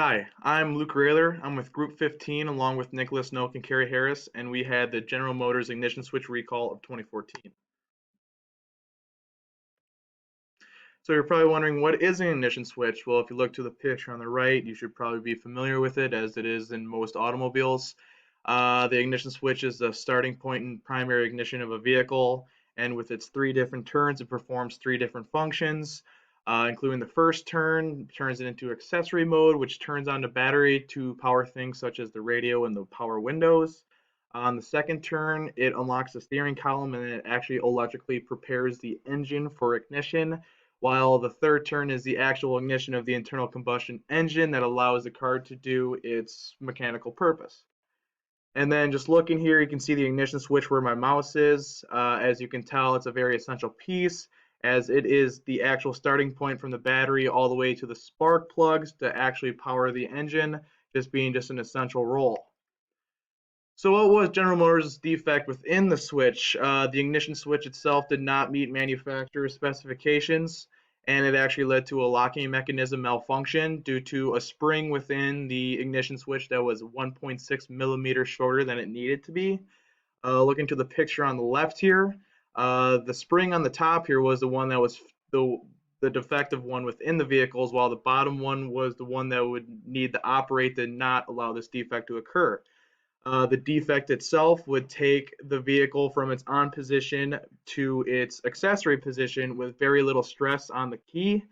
Hi, I'm Luke Rayler. I'm with Group 15 along with Nicholas Noak and Kerry Harris, and we had the General Motors ignition switch recall of 2014. So you're probably wondering, what is an ignition switch? Well, if you look to the picture on the right, you should probably be familiar with it as it is in most automobiles. The ignition switch is the starting point and primary ignition of a vehicle, and with its three different turns, it performs three different functions, including the first turn, turns it into accessory mode, which turns on the battery to power things such as the radio and the power windows. On the second turn, it unlocks the steering column and it actually electrically prepares the engine for ignition, while the third turn is the actual ignition of the internal combustion engine that allows the car to do its mechanical purpose. And then just looking here, you can see the ignition switch where my mouse is. As you can tell, it's a very essential piece as it is the actual starting point from the battery all the way to the spark plugs to actually power the engine, just being just an essential role. So what was General Motors' defect within the switch? The ignition switch itself did not meet manufacturer's specifications, and it actually led to a locking mechanism malfunction due to a spring within the ignition switch that was 1.6 millimeters shorter than it needed to be. Looking to the picture on the left here, the spring on the top here was the one that was the defective one within the vehicles, while the bottom one was the one that would need to operate to not allow this defect to occur. The defect itself would take the vehicle from its on position to its accessory position with very little stress on the key.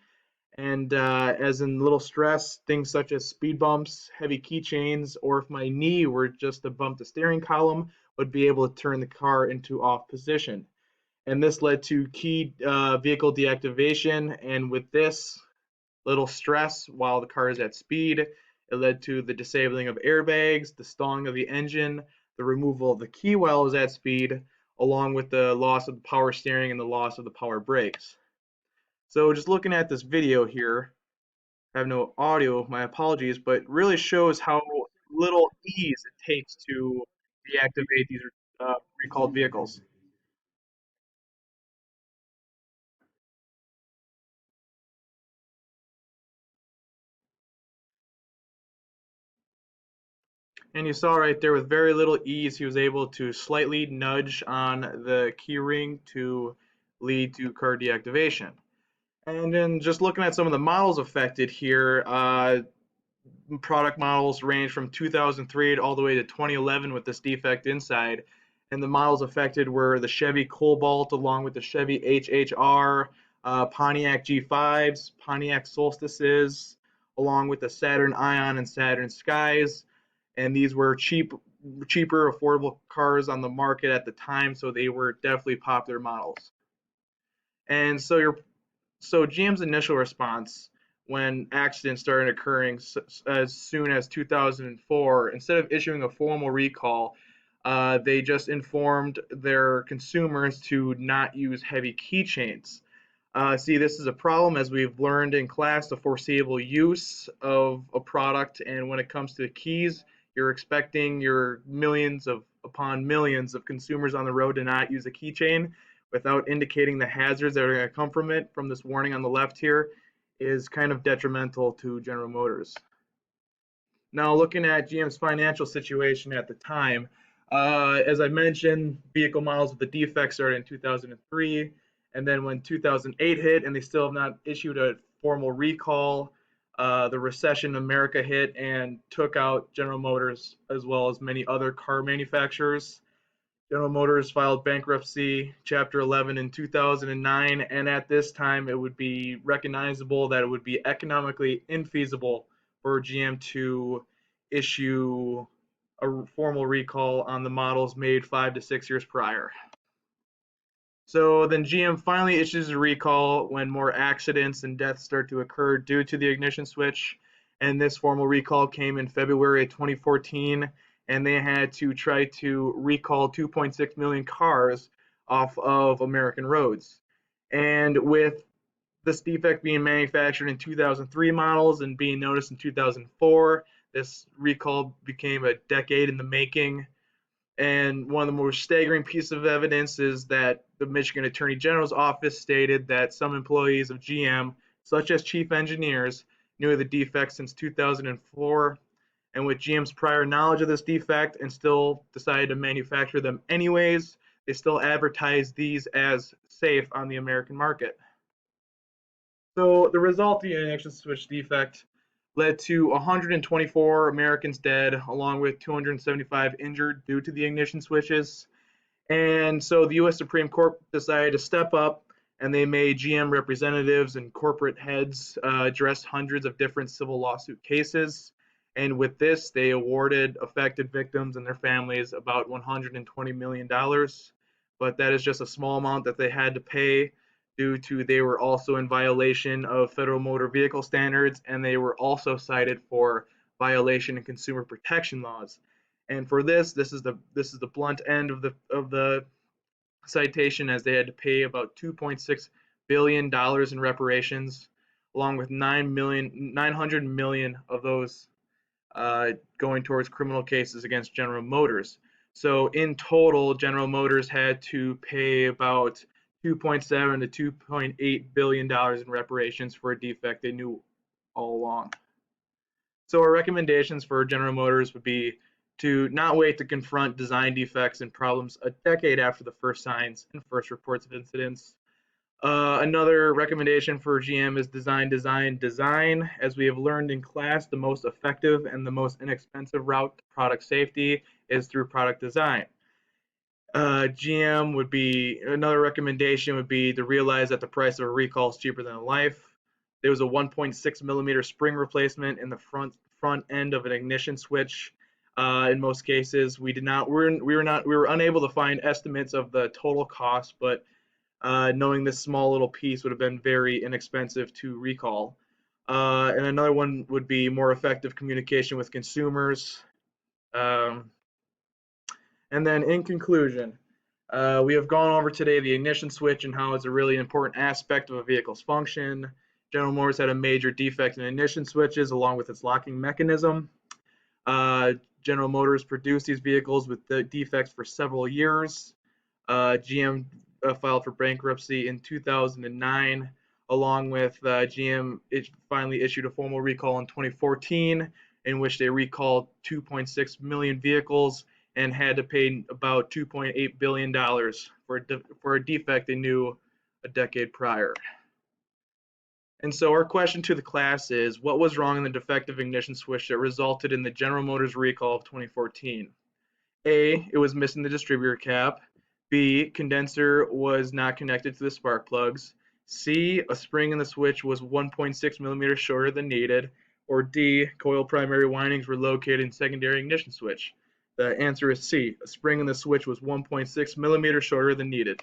And as in little stress, things such as speed bumps, heavy keychains, or if my knee were just to bump the steering column, would be able to turn the car into off position. And this led to key vehicle deactivation. And with this little stress while the car is at speed, it led to the disabling of airbags, the stalling of the engine, the removal of the key while it was at speed, along with the loss of the power steering and the loss of the power brakes. So just looking at this video here, I have no audio, my apologies, but it really shows how little ease it takes to deactivate these recalled vehicles. And you saw right there with very little ease, he was able to slightly nudge on the key ring to lead to car deactivation. And then just looking at some of the models affected here, product models range from 2003 all the way to 2011 with this defect inside. And the models affected were the Chevy Cobalt along with the Chevy HHR, Pontiac G5s, Pontiac Solstices, along with the Saturn Ion and Saturn Skies. And these were cheaper, affordable cars on the market at the time, so they were definitely popular models. And so GM's initial response when accidents started occurring as soon as 2004, instead of issuing a formal recall, they just informed their consumers to not use heavy keychains. See, this is a problem as we've learned in class, the foreseeable use of a product, and when it comes to keys, you're expecting your millions upon millions of consumers on the road to not use a keychain without indicating the hazards that are going to come from it. From this warning on the left here is kind of detrimental to General Motors. Now, looking at GM's financial situation at the time, as I mentioned, vehicle models with the defects started in 2003, and then when 2008 hit and they still have not issued a formal recall, the recession in America hit and took out General Motors as well as many other car manufacturers. General Motors filed bankruptcy, Chapter 11 in 2009, and at this time it would be recognizable that it would be economically infeasible for GM to issue a formal recall on the models made 5 to 6 years prior. So then GM finally issues a recall when more accidents and deaths start to occur due to the ignition switch, and this formal recall came in February of 2014, and they had to try to recall 2.6 million cars off of American roads. And with this defect being manufactured in 2003 models and being noticed in 2004, this recall became a decade in the making. And one of the most staggering pieces of evidence is that the Michigan Attorney General's office stated that some employees of GM, such as chief engineers, knew of the defect since 2004. And with GM's prior knowledge of this defect and still decided to manufacture them anyways, they still advertise these as safe on the American market. So the result of the ignition switch defect led to 124 Americans dead, along with 275 injured due to the ignition switches. And so the U.S. Supreme Court decided to step up, and they made GM representatives and corporate heads address hundreds of different civil lawsuit cases. And with this, they awarded affected victims and their families about $120 million. But that is just a small amount that they had to pay due to they were also in violation of federal motor vehicle standards, and they were also cited for violation of consumer protection laws. And for this is the blunt end of the citation, as they had to pay about $2.6 billion in reparations, along with 900 million of those going towards criminal cases against General Motors. So in total, General Motors had to pay about 2.7 to 2.8 billion dollars in reparations for a defect they knew all along. So our recommendations for General Motors would be to not wait to confront design defects and problems a decade after the first signs and first reports of incidents. Another recommendation for GM is design, design, design. As we have learned in class, the most effective and the most inexpensive route to product safety is through product design. GM would be, another recommendation would be to realize that the price of a recall is cheaper than a life. There was a 1.6 millimeter spring replacement in the front end of an ignition switch. In most cases, we were unable to find estimates of the total cost, but knowing this small little piece would have been very inexpensive to recall. And another one would be more effective communication with consumers. And then in conclusion, we have gone over today the ignition switch and how it's a really important aspect of a vehicle's function. General Motors had a major defect in ignition switches along with its locking mechanism. General Motors produced these vehicles with the defects for several years. GM filed for bankruptcy in 2009, along with GM finally issued a formal recall in 2014, in which they recalled 2.6 million vehicles and had to pay about $2.8 billion for a defect they knew a decade prior. And so our question to the class is, what was wrong in the defective ignition switch that resulted in the General Motors recall of 2014? A, it was missing the distributor cap. B, condenser was not connected to the spark plugs. C, a spring in the switch was 1.6 millimeters shorter than needed. Or D, coil primary windings were located in secondary ignition switch. The answer is C, a spring in the switch was 1.6 millimeters shorter than needed.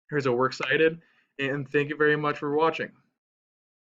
Here's a works cited, and thank you very much for watching.